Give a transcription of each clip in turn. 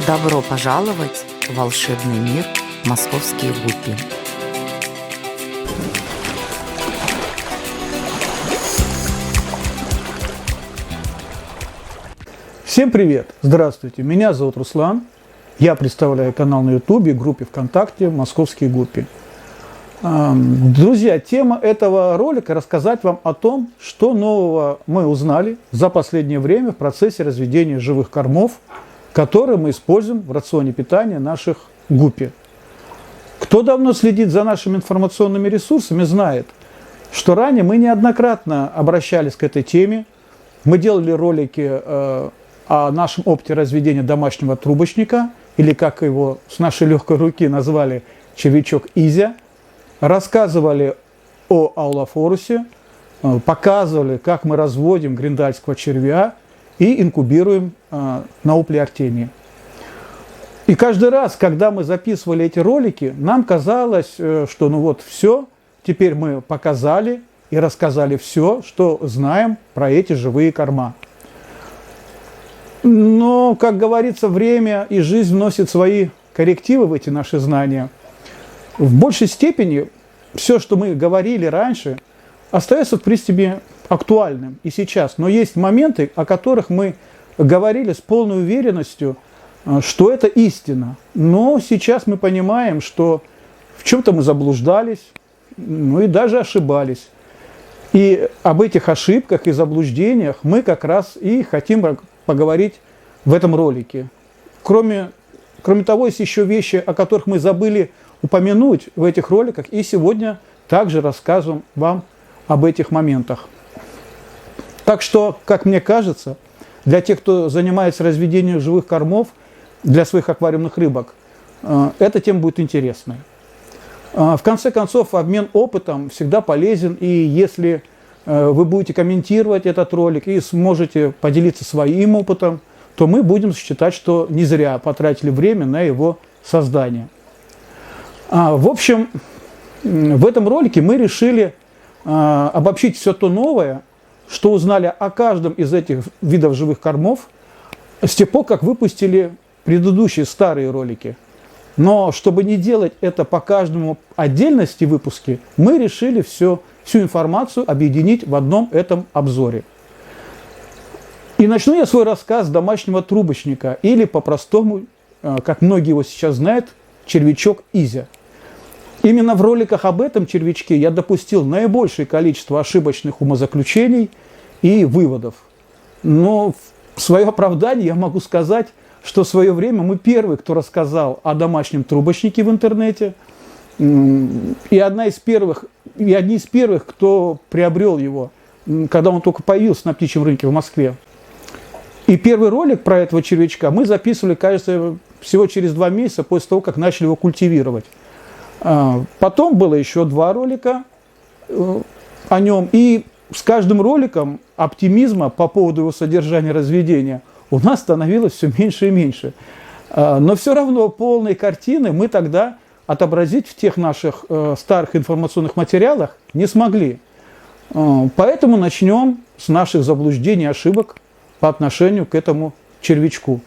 Добро пожаловать в волшебный мир Московские гуппи. Всем привет! Здравствуйте! Меня зовут Руслан. Я представляю канал на YouTube и группе ВКонтакте «Московские гуппи». Друзья, тема этого ролика – рассказать вам о том, что нового мы узнали за последнее время в процессе разведения живых кормов, которые мы используем в рационе питания наших гуппи. Кто давно следит за нашими информационными ресурсами, знает, что ранее мы неоднократно обращались к этой теме. Мы делали ролики о нашем опыте разведения домашнего трубочника, или как его с нашей легкой руки назвали, червячок Изя. Рассказывали о аулофорусе, показывали, как мы разводим гриндальского червя и инкубируем наупли артемии. И каждый раз, когда мы записывали эти ролики, нам казалось, что все, теперь мы показали и рассказали все, что знаем про эти живые корма. Но, как говорится, время и жизнь вносят свои коррективы в эти наши знания. В большей степени все, что мы говорили раньше, остается, в принципе, актуальным и сейчас. Но есть моменты, о которых мы говорили с полной уверенностью, что это истина. Но сейчас мы понимаем, что в чем-то мы заблуждались, и даже ошибались. И об этих ошибках и заблуждениях мы как раз и хотим поговорить в этом ролике. Кроме того, есть еще вещи, о которых мы забыли упомянуть в этих роликах, и сегодня также рассказываем вам об этих моментах. Так что, как мне кажется, для тех, кто занимается разведением живых кормов для своих аквариумных рыбок, эта тема будет интересной. В конце концов, обмен опытом всегда полезен, и если вы будете комментировать этот ролик и сможете поделиться своим опытом, то мы будем считать, что не зря потратили время на его создание. В общем, в этом ролике мы решили обобщить все то новое, что узнали о каждом из этих видов живых кормов с тех пор, как выпустили предыдущие старые ролики. Но чтобы не делать это по каждому отдельности выпуске, мы решили всю информацию объединить в одном этом обзоре. И начну я свой рассказ с домашнего трубочника, или по-простому, как многие его сейчас знают, червячок Изя. Именно в роликах об этом червячке я допустил наибольшее количество ошибочных умозаключений и выводов. Но в свое оправдание я могу сказать, что в свое время мы первые, кто рассказал о домашнем трубочнике в интернете, и одни из первых, кто приобрел его, когда он только появился на птичьем рынке в Москве. И первый ролик про этого червячка мы записывали, кажется, всего через 2 месяца после того, как начали его культивировать. Потом было еще 2 ролика о нем, и с каждым роликом оптимизма по поводу его содержания, разведения у нас становилось все меньше и меньше. Но все равно полной картины мы тогда отобразить в тех наших старых информационных материалах не смогли. Поэтому начнем с наших заблуждений и ошибок по отношению к этому червячку.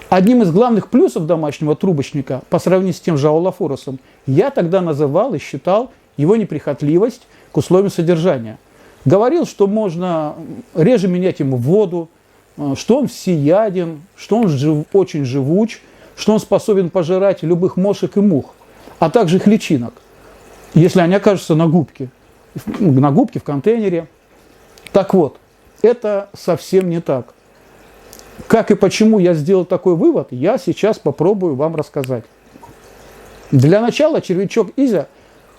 Одним из главных плюсов домашнего трубочника по сравнению с тем же аулофорусом я тогда называл и считал его неприхотливость к условиям содержания. Говорил, что можно реже менять ему воду, что он всеяден, что он очень живуч, что он способен пожирать любых мошек и мух, а также их личинок, если они окажутся на губке в контейнере. Так вот, это совсем не так. Как и почему я сделал такой вывод, я сейчас попробую вам рассказать. Для начала червячок Изя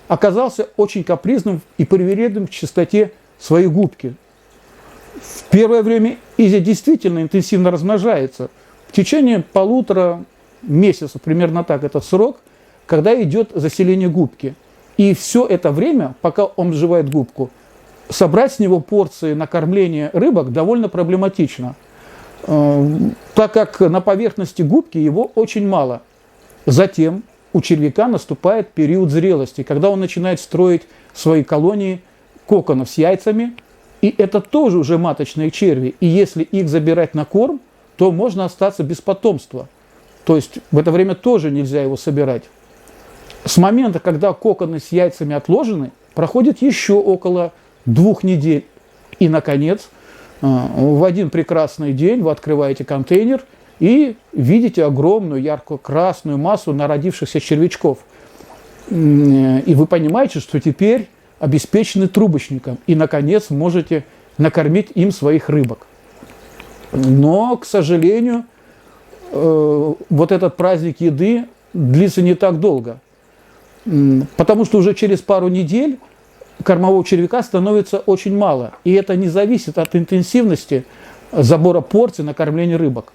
оказался очень капризным и привередливым к чистоте своей губки. В первое время Изя действительно интенсивно размножается. В течение 1,5 месяца, примерно так, это срок, когда идет заселение губки. И все это время, пока он сживает губку, собрать с него порции накормления рыбок довольно проблематично, так как на поверхности губки его очень мало. Затем у червяка наступает период зрелости, когда он начинает строить свои колонии коконов с яйцами, и это тоже уже маточные черви. И если их забирать на корм, то можно остаться без потомства. То есть в это время тоже нельзя его собирать. С момента, когда коконы с яйцами отложены, проходит еще около 2 недель. И, наконец, в один прекрасный день вы открываете контейнер и видите огромную ярко-красную массу народившихся червячков. И вы понимаете, что теперь обеспечены трубочником. И, наконец, можете накормить им своих рыбок. Но, к сожалению, вот этот праздник еды длится не так долго. Потому что уже через пару недель кормового червяка становится очень мало. И это не зависит от интенсивности забора порций на кормление рыбок.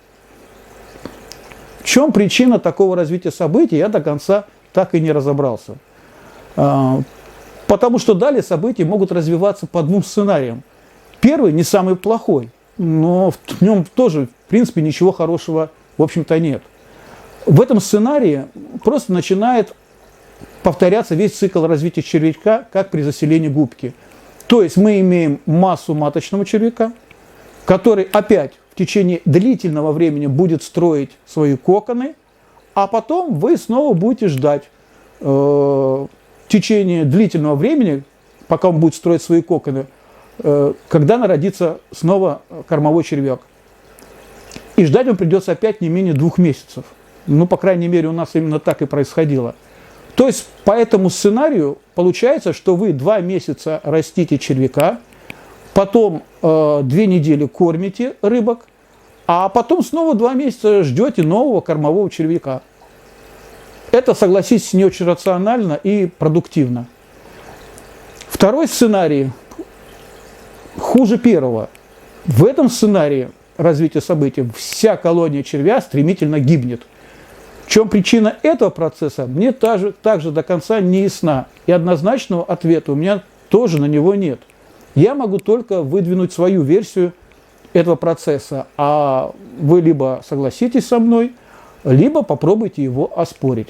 В чем причина такого развития событий, я до конца так и не разобрался. Потому что далее события могут развиваться по 2 сценариям. Первый не самый плохой, но в нем тоже, в принципе, ничего хорошего, в общем-то, нет. В этом сценарии просто начинает повторяться весь цикл развития червячка, как при заселении губки. То есть мы имеем массу маточного червяка, который опять в течение длительного времени будет строить свои коконы, а потом вы снова будете ждать в течение длительного времени, пока он будет строить свои коконы, когда народится снова кормовой червяк. И ждать вам придется опять не менее 2 месяцев. Ну, по крайней мере, у нас именно так и происходило. То есть по этому сценарию получается, что вы 2 месяца растите червяка, потом 2 недели кормите рыбок, а потом снова 2 месяца ждете нового кормового червяка. Это, согласитесь, не очень рационально и продуктивно. Второй сценарий хуже первого. В этом сценарии развития событий вся колония червя стремительно гибнет. В чем причина этого процесса, мне также до конца не ясна. И однозначного ответа у меня тоже на него нет. Я могу только выдвинуть свою версию этого процесса, а вы либо согласитесь со мной, либо попробуйте его оспорить.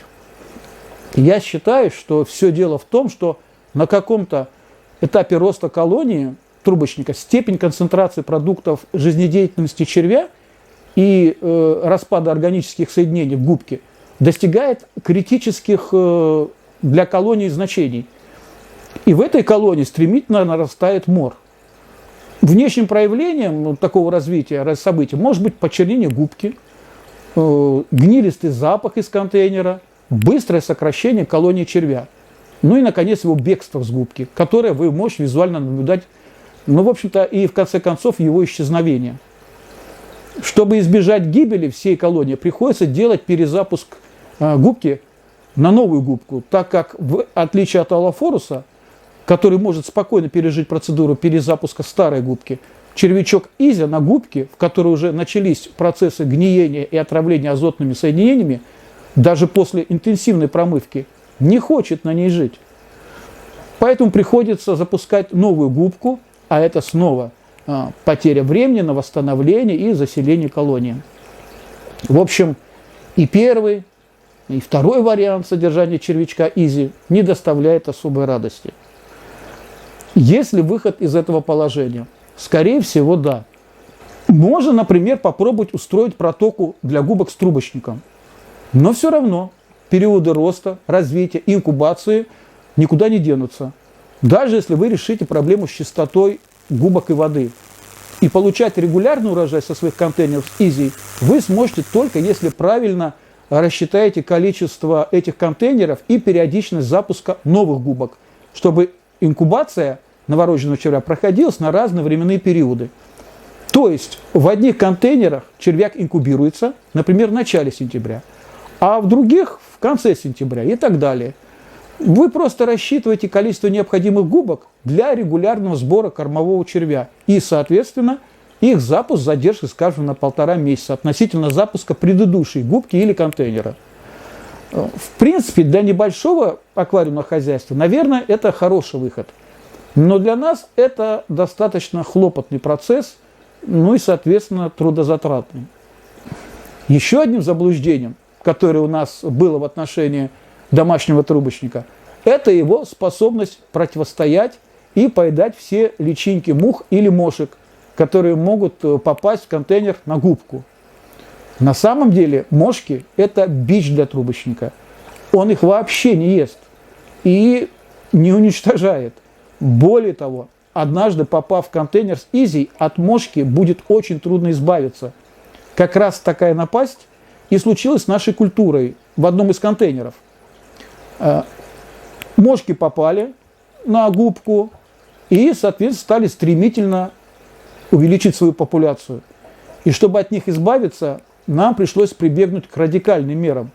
Я считаю, что все дело в том, что на каком-то этапе роста колонии трубочника степень концентрации продуктов жизнедеятельности червя и распада органических соединений в губке достигает критических для колонии значений. И в этой колонии стремительно нарастает мор. Внешним проявлением такого развития событий может быть почернение губки, гнилистый запах из контейнера, быстрое сокращение колонии червя. Ну и, наконец, его бегство с губки, которое вы можете визуально наблюдать, ну, в общем-то, и в конце концов его исчезновение. Чтобы избежать гибели всей колонии, приходится делать перезапуск губки на новую губку, так как, в отличие от аллофоруса, который может спокойно пережить процедуру перезапуска старой губки, червячок Изя на губке, в которой уже начались процессы гниения и отравления азотными соединениями, даже после интенсивной промывки, не хочет на ней жить. Поэтому приходится запускать новую губку, а это снова потеря времени на восстановление и заселение колонии. В общем, и первый, и второй вариант содержания червячка Изи не доставляет особой радости. Есть ли выход из этого положения? Скорее всего, да. Можно, например, попробовать устроить протоку для губок с трубочником. Но все равно периоды роста, развития, инкубации никуда не денутся. Даже если вы решите проблему с чистотой губок и воды. И получать регулярный урожай со своих контейнеров с Изи вы сможете только если правильно рассчитаете количество этих контейнеров и периодичность запуска новых губок, чтобы инкубация новорожденного червя проходилась на разные временные периоды. То есть в одних контейнерах червяк инкубируется, например, в начале сентября, а в других в конце сентября и так далее. Вы просто рассчитываете количество необходимых губок для регулярного сбора кормового червя. И, соответственно, их запуск задержкой, скажем, на 1,5 месяца относительно запуска предыдущей губки или контейнера. В принципе, для небольшого аквариумного хозяйства, наверное, это хороший выход. Но для нас это достаточно хлопотный процесс, ну и, соответственно, трудозатратный. Еще одним заблуждением, которое у нас было в отношении домашнего трубочника, это его способность противостоять и поедать все личинки мух или мошек, которые могут попасть в контейнер на губку. На самом деле мошки – это бич для трубочника. Он их вообще не ест и не уничтожает. Более того, однажды попав в контейнер с изей, от мошки будет очень трудно избавиться. Как раз такая напасть и случилась с нашей культурой в одном из контейнеров. Мошки попали на губку и, соответственно, стали стремительно увеличить свою популяцию. И чтобы от них избавиться, нам пришлось прибегнуть к радикальным мерам.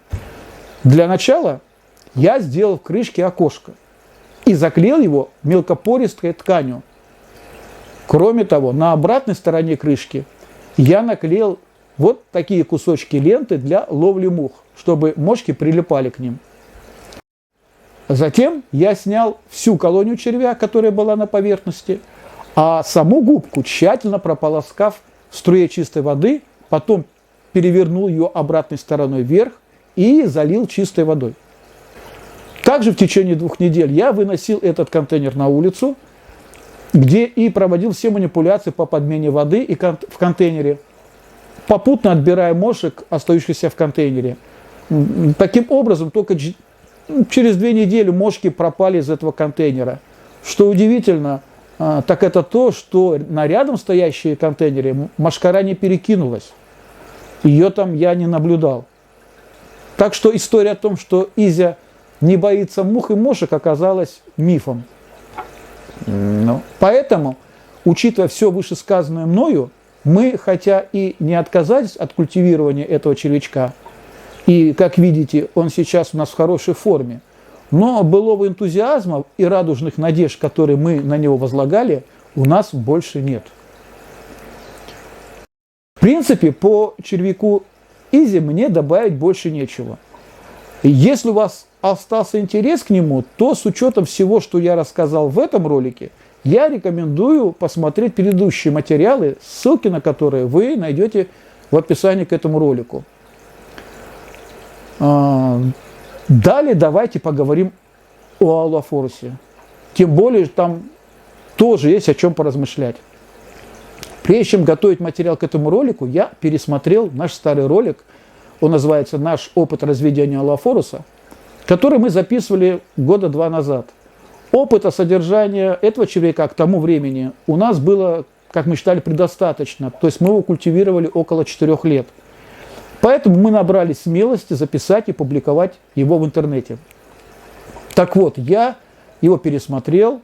Для начала я сделал в крышке окошко и заклеил его мелкопористой тканью. Кроме того, на обратной стороне крышки я наклеил вот такие кусочки ленты для ловли мух, чтобы мошки прилипали к ним. Затем я снял всю колонию червя, которая была на поверхности, а саму губку, тщательно прополоскав в струе чистой воды, потом перевернул ее обратной стороной вверх и залил чистой водой. Также в течение 2 недель я выносил этот контейнер на улицу, где и проводил все манипуляции по подмене воды и в контейнере, попутно отбирая мошек, остающихся в контейнере. Таким образом, только через 2 недели мошки пропали из этого контейнера. Что удивительно, так это то, что на рядом стоящие контейнеры мошкара не перекинулась. Ее там я не наблюдал. Так что история о том, что Изя не боится мух и мошек, оказалась мифом. Поэтому, учитывая все вышесказанное мною, мы, хотя и не отказались от культивирования этого червячка, и, как видите, он сейчас у нас в хорошей форме, но былого энтузиазма и радужных надежд, которые мы на него возлагали, у нас больше нет. В принципе, по червяку Изи мне добавить больше нечего. Если у вас остался интерес к нему, то с учетом всего, что я рассказал в этом ролике, я рекомендую посмотреть предыдущие материалы, ссылки на которые вы найдете в описании к этому ролику. Далее давайте поговорим о Аллофорусе. Тем более там тоже есть о чем поразмышлять. Прежде чем готовить материал к этому ролику, я пересмотрел наш старый ролик. Он называется «Наш опыт разведения Аллофоруса», который мы записывали 2 года назад. Опыта содержания этого червяка к тому времени у нас было, как мы считали, предостаточно. То есть мы его культивировали около 4 лет. Поэтому мы набрались смелости записать и публиковать его в интернете. Так вот, я его пересмотрел,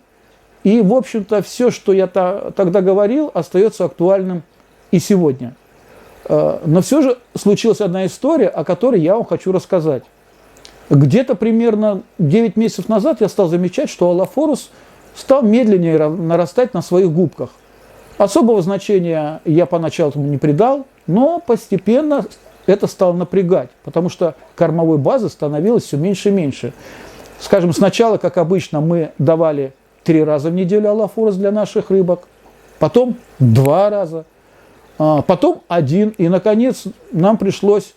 и, в общем-то, все, что я тогда говорил, остается актуальным и сегодня. Но все же случилась одна история, о которой я вам хочу рассказать. Где-то примерно 9 месяцев назад я стал замечать, что Аллофорус стал медленнее нарастать на своих губках. Особого значения я поначалу этому не придал, но постепенно это стало напрягать, потому что кормовой базы становилось все меньше и меньше. Скажем, сначала, как обычно, мы давали 3 раза в неделю Аллофорус для наших рыбок, потом 2 раза, потом 1, и, наконец, нам пришлось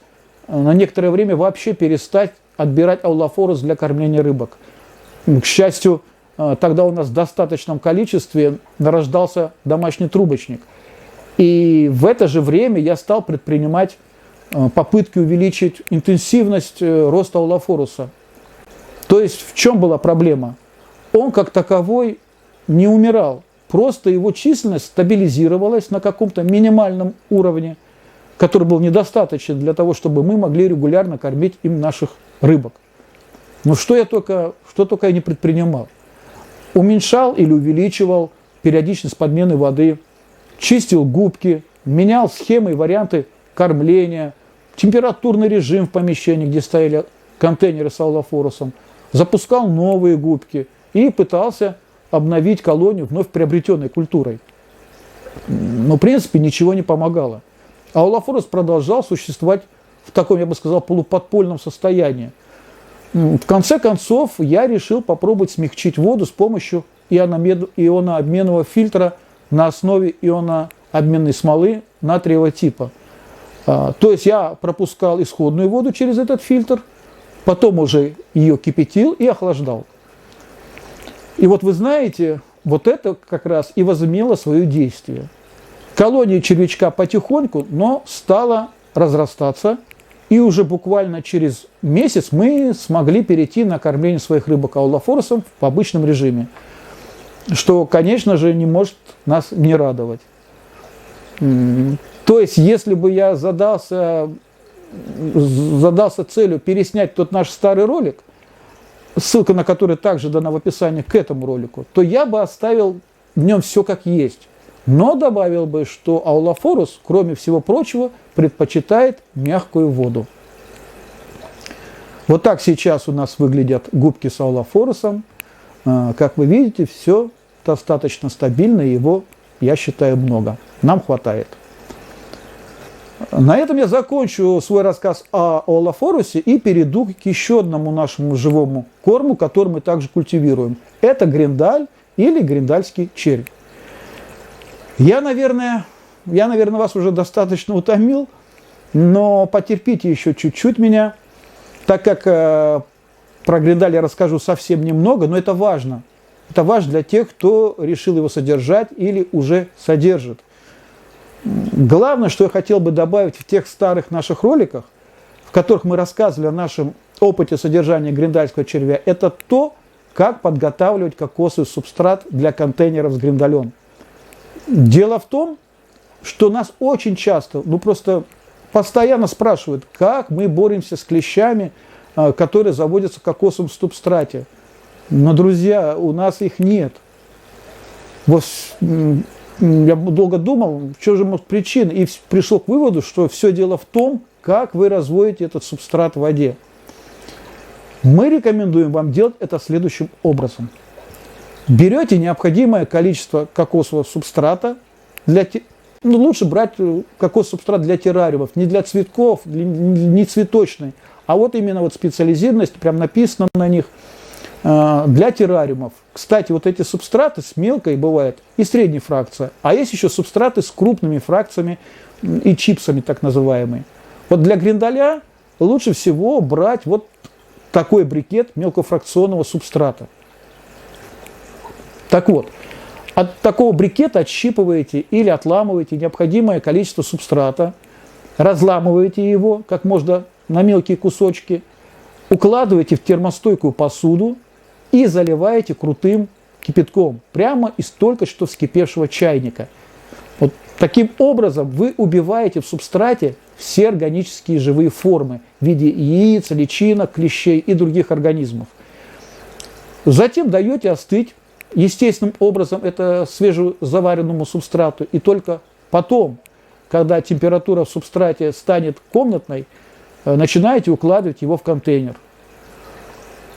на некоторое время вообще перестать отбирать Аллофорус для кормления рыбок. К счастью, тогда у нас в достаточном количестве нарождался домашний трубочник. И в это же время я стал предпринимать попытки увеличить интенсивность роста Аллофоруса. То есть в чем была проблема? Он как таковой не умирал, просто его численность стабилизировалась на каком-то минимальном уровне, который был недостаточен для того, чтобы мы могли регулярно кормить им наших рыбок. Но что только я не предпринимал. Уменьшал или увеличивал периодичность подмены воды, чистил губки, менял схемы и варианты кормления, температурный режим в помещении, где стояли контейнеры с Аллофорусом, запускал новые губки и пытался обновить колонию вновь приобретенной культурой. Но, в принципе, ничего не помогало. А Аллофорус продолжал существовать в таком, я бы сказал, полуподпольном состоянии. В конце концов, я решил попробовать смягчить воду с помощью ионообменного фильтра на основе ионообменной смолы натриевого типа. То есть я пропускал исходную воду через этот фильтр, потом уже ее кипятил и охлаждал. И вот вы знаете, вот это как раз и возымело свое действие. Колония червячка потихоньку, но стала разрастаться, и уже буквально через месяц мы смогли перейти на кормление своих рыбок аулофорусом в обычном режиме, что, конечно же, не может нас не радовать. То есть, если бы я задался целью переснять тот наш старый ролик, ссылка на который также дана в описании к этому ролику, то я бы оставил в нем все как есть. Но добавил бы, что аулофорус, кроме всего прочего, предпочитает мягкую воду. Вот так сейчас у нас выглядят губки с аулофорусом. Как вы видите, все достаточно стабильно, его, я считаю, много. Нам хватает. На этом я закончу свой рассказ о аулофорусе и перейду к еще одному нашему живому корму, который мы также культивируем. Это гриндаль или гриндальский червь. Я, наверное, вас уже достаточно утомил, но потерпите еще чуть-чуть меня, так как про гриндаль я расскажу совсем немного, но это важно. Это важно для тех, кто решил его содержать или уже содержит. Главное, что я хотел бы добавить в тех старых наших роликах, в которых мы рассказывали о нашем опыте содержания гриндальского червя, это то, как подготавливать кокосовый субстрат для контейнеров с гриндалем. Дело в том, что нас очень часто, просто постоянно спрашивают, как мы боремся с клещами, которые заводятся в кокосовом субстрате. Но, друзья, у нас их нет. Вот я долго думал, что же может причина, и пришел к выводу, что все дело в том, как вы разводите этот субстрат в воде. Мы рекомендуем вам делать это следующим образом. Берете необходимое количество кокосового субстрата, лучше брать кокосовый субстрат для террариумов, не для цветков, не цветочный, а вот именно специализированность, прям написано на них, для террариумов. Кстати, вот эти субстраты с мелкой бывают и средней фракцией, а есть еще субстраты с крупными фракциями и чипсами так называемые. Вот для гриндаля лучше всего брать вот такой брикет мелкофракционного субстрата. Так вот, от такого брикета отщипываете или отламываете необходимое количество субстрата, разламываете его как можно на мелкие кусочки, укладываете в термостойкую посуду и заливаете крутым кипятком прямо из только что вскипевшего чайника. Вот таким образом вы убиваете в субстрате все органические живые формы в виде яиц, личинок, клещей и других организмов. Затем даете остыть естественным образом это свежезаваренному субстрату, и только потом, когда температура в субстрате станет комнатной, начинаете укладывать его в контейнер.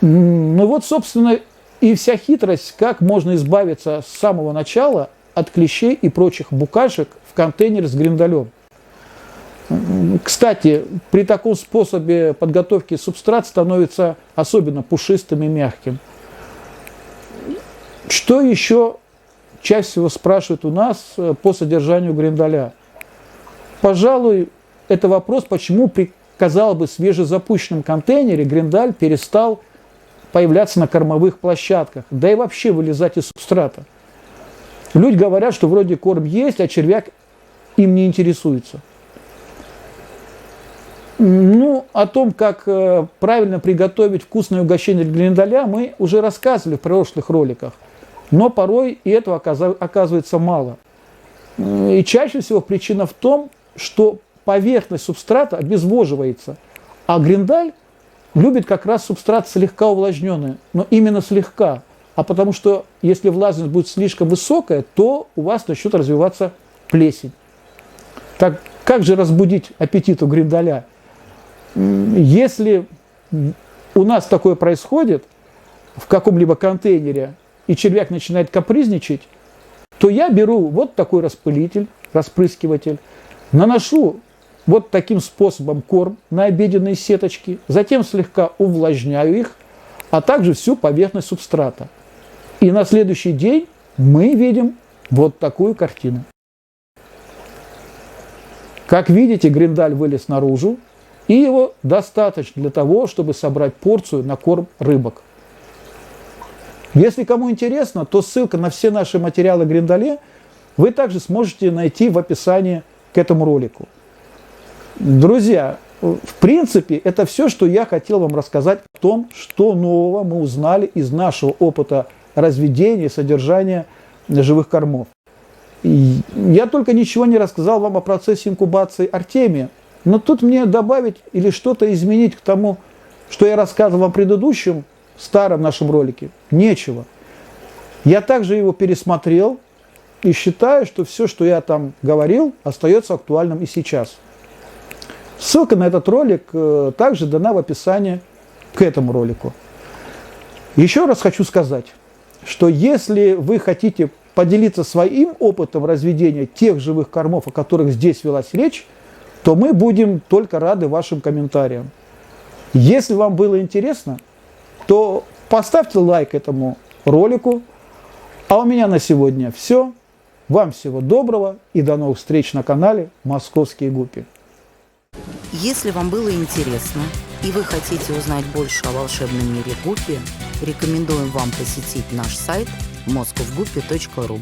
Собственно, и вся хитрость, как можно избавиться с самого начала от клещей и прочих букашек в контейнере с гриндалем. Кстати, при таком способе подготовки субстрат становится особенно пушистым и мягким. Что еще чаще всего спрашивают у нас по содержанию гриндаля? Пожалуй, это вопрос, почему при, казалось бы, свежезапущенном контейнере гриндаль перестал появляться на кормовых площадках, да и вообще вылезать из субстрата. Люди говорят, что вроде корм есть, а червяк им не интересуется. О том, как правильно приготовить вкусное угощение для гриндаля, мы уже рассказывали в прошлых роликах. Но порой и этого оказывается мало. И чаще всего причина в том, что поверхность субстрата обезвоживается, а гриндаль любит как раз субстрат слегка увлажненный, но именно слегка. А потому что если влажность будет слишком высокая, то у вас начнет развиваться плесень. Так как же разбудить аппетит у гриндаля? Если у нас такое происходит в каком-либо контейнере, и червяк начинает капризничать, то я беру вот такой распылитель, распрыскиватель, наношу вот таким способом корм на обеденные сеточки, затем слегка увлажняю их, а также всю поверхность субстрата. И на следующий день мы видим вот такую картину. Как видите, гриндаль вылез наружу, и его достаточно для того, чтобы собрать порцию на корм рыбок. Если кому интересно, то ссылка на все наши материалы о гриндале вы также сможете найти в описании к этому ролику. Друзья, в принципе, это все, что я хотел вам рассказать о том, что нового мы узнали из нашего опыта разведения и содержания живых кормов. И я только ничего не рассказал вам о процессе инкубации Артемия, но тут мне добавить или что-то изменить к тому, что я рассказывал вам в предыдущем, старом нашем ролике, нечего. Я также его пересмотрел и считаю, что все, что я там говорил, остается актуальным и сейчас. Ссылка на этот ролик также дана в описании к этому ролику. Еще раз хочу сказать, что если вы хотите поделиться своим опытом разведения тех живых кормов, о которых здесь велась речь, то мы будем только рады вашим комментариям. Если вам было интересно, то поставьте лайк этому ролику. А у меня на сегодня все. Вам всего доброго и до новых встреч на канале «Московские гуппи». Если вам было интересно и вы хотите узнать больше о волшебном мире гуппи, рекомендуем вам посетить наш сайт moscowguppy.ru.